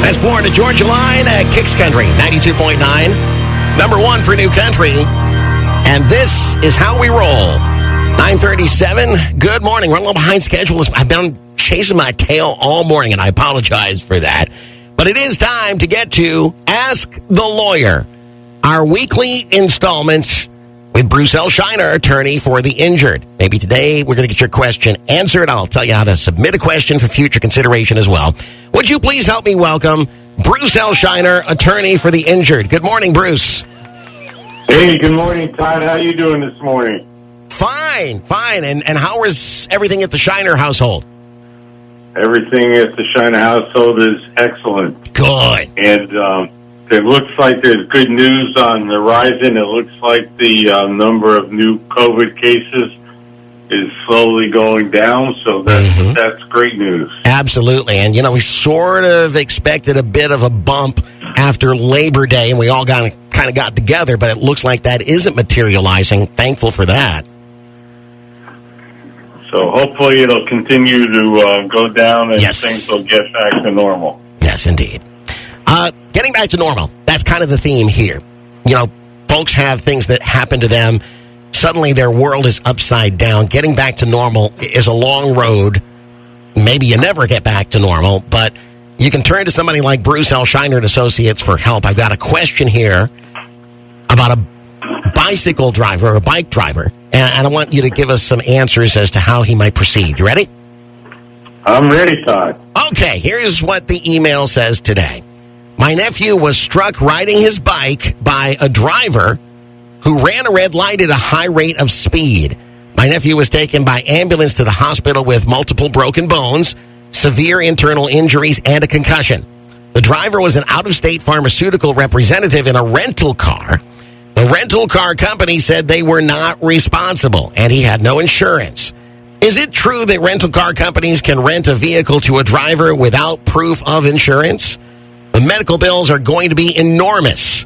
That's Florida Georgia Line at Kicks Country 92.9. Number one for New Country. And this is how we roll. 9:37. Good morning. We're a little behind schedule. I've been chasing my tail all morning, and I apologize for that. But it is time to get to Ask the Lawyer, our weekly installment with Bruce L. Scheiner, attorney for the injured. Maybe today we're going to get your question answered. I'll tell you how to submit a question for future consideration as well. Would you please help me welcome Bruce L. Scheiner, attorney for the injured. Good morning, Bruce. Hey, good morning, Todd. How you doing this morning? Fine. And how is everything at the Scheiner household? Everything at the Scheiner household is excellent. Good. And it looks like there's good news on the horizon. It looks like the number of new COVID cases is slowly going down, so that's great news. Absolutely. And, we sort of expected a bit of a bump after Labor Day, and we all kind of got together, but it looks like that isn't materializing. Thankful for that. So hopefully it'll continue to go down and Yes. things will get back to normal. Yes, indeed. Getting back to normal. That's kind of the theme here. Folks have things that happen to them. Suddenly their world is upside down. Getting back to normal is a long road. Maybe you never get back to normal, but you can turn to somebody like Bruce L. Scheiner and Associates for help. I've got a question here about a bicycle driver or a bike driver, and I want you to give us some answers as to how he might proceed. You ready? I'm ready, Todd. Okay, here's what the email says today. My nephew was struck riding his bike by a driver who ran a red light at a high rate of speed. My nephew was taken by ambulance to the hospital with multiple broken bones, severe internal injuries, and a concussion. The driver was an out-of-state pharmaceutical representative in a rental car. The rental car company said they were not responsible, and he had no insurance. Is it true that rental car companies can rent a vehicle to a driver without proof of insurance? The medical bills are going to be enormous.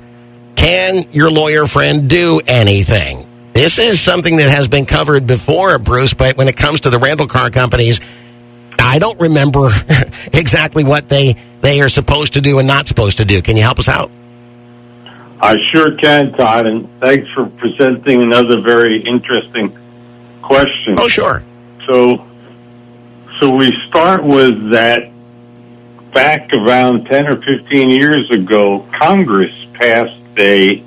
Can your lawyer friend do anything? This is something that has been covered before, Bruce, but when it comes to the rental car companies, I don't remember exactly what they are supposed to do and not supposed to do. Can you help us out? I sure can, Todd, and thanks for presenting another very interesting question. Oh, sure. So we start with that. Back around 10 or 15 years ago, Congress passed they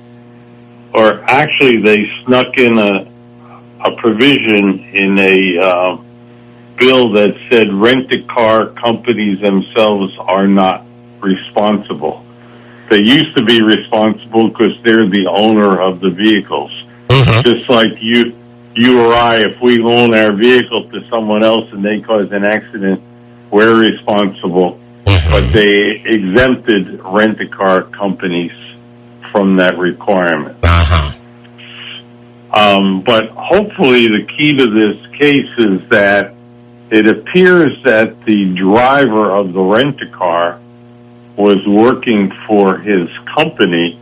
snuck in a provision in a bill that said rent-a-car companies themselves are not responsible. They used to be responsible because they're the owner of the vehicles. Mm-hmm. Just like you or I, if we loan our vehicle to someone else and they cause an accident, we're responsible. Mm-hmm. But they exempted rent-a-car companies from that requirement. Uh-huh. But hopefully the key to this case is that it appears that the driver of the rent-a-car was working for his company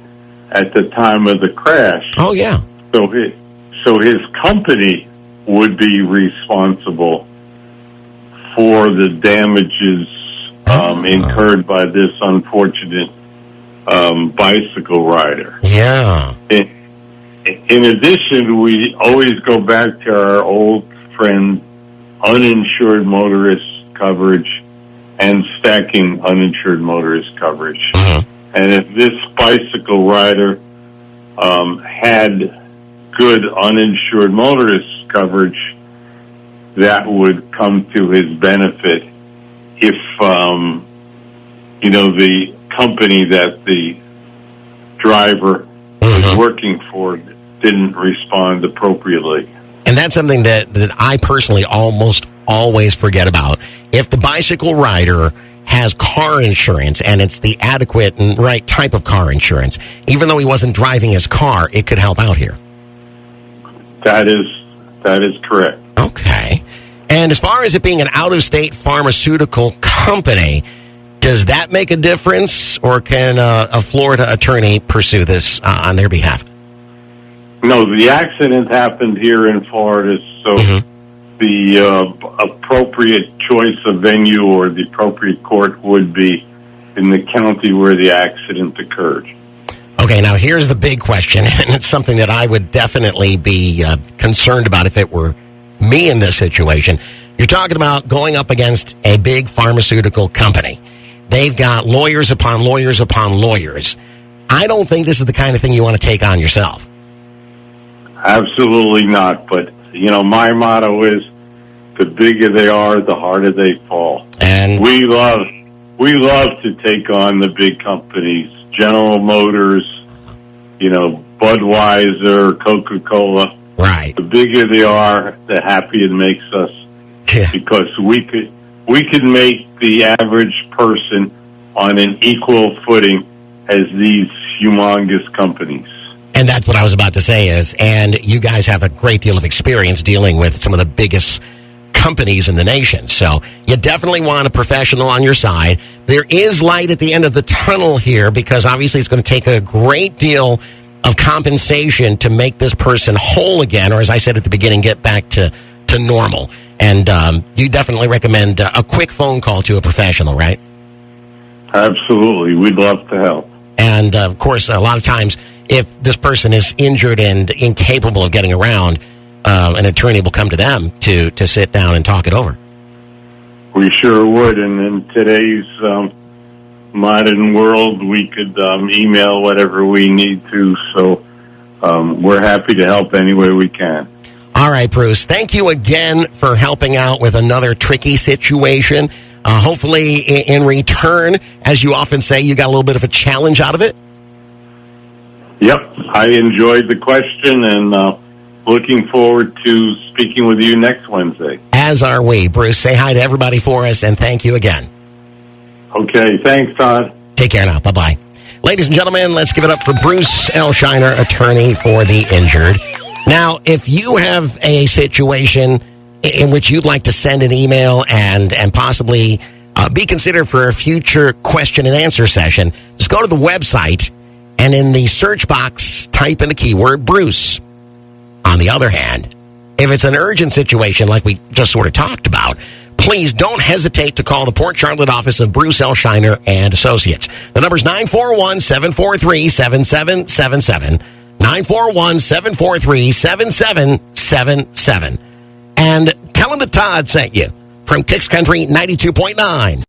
at the time of the crash. Oh, yeah. So his company would be responsible for the damages incurred by this unfortunate bicycle rider. Yeah. In addition, we always go back to our old friend, uninsured motorist coverage and stacking uninsured motorist coverage. Uh-huh. And if this bicycle rider had good uninsured motorist coverage, that would come to his benefit if, the company that the driver was working for didn't respond appropriately. And that's something that I personally almost always forget about. If the bicycle rider has car insurance and it's the adequate and right type of car insurance, even though he wasn't driving his car, it could help out here. That is correct. Okay. And as far as it being an out-of-state pharmaceutical company, does that make a difference, or can a Florida attorney pursue this on their behalf? No, the accident happened here in Florida, so the appropriate choice of venue or the appropriate court would be in the county where the accident occurred. Okay, now here's the big question, and it's something that I would definitely be concerned about if it were me in this situation. You're talking about going up against a big pharmaceutical company. They've got lawyers upon lawyers upon lawyers. I don't think this is the kind of thing you want to take on yourself. Absolutely not. But, my motto is the bigger they are, the harder they fall. And we love to take on the big companies, General Motors, Budweiser, Coca-Cola. right. The bigger they are, the happier it makes us. Yeah. Because we could make the average person on an equal footing as these humongous companies. And that's what I was about to say and you guys have a great deal of experience dealing with some of the biggest companies in the nation. So you definitely want a professional on your side. There is light at the end of the tunnel here because obviously it's going to take a great deal of compensation to make this person whole again, or as I said at the beginning, get back to normal. And you definitely recommend a quick phone call to a professional, right? Absolutely. We'd love to help. And, of course, a lot of times, if this person is injured and incapable of getting around, an attorney will come to them to sit down and talk it over. We sure would. And in today's modern world, we could email whatever we need to. So we're happy to help any way we can. All right, Bruce. Thank you again for helping out with another tricky situation. Hopefully, in return, as you often say, you got a little bit of a challenge out of it. Yep. I enjoyed the question and looking forward to speaking with you next Wednesday. As are we. Bruce, say hi to everybody for us, and thank you again. Okay. Thanks, Todd. Take care now. Bye-bye. Ladies and gentlemen, let's give it up for Bruce L. Scheiner, attorney for the injured. Now, if you have a situation in which you'd like to send an email and possibly be considered for a future question and answer session, just go to the website and in the search box, type in the keyword Bruce. On the other hand, if it's an urgent situation like we just sort of talked about, please don't hesitate to call the Port Charlotte office of Bruce L. Scheiner and Associates. The number's 941-743-7777. 941-743-7777. And tell them that Todd sent you from Kicks Country 92.9.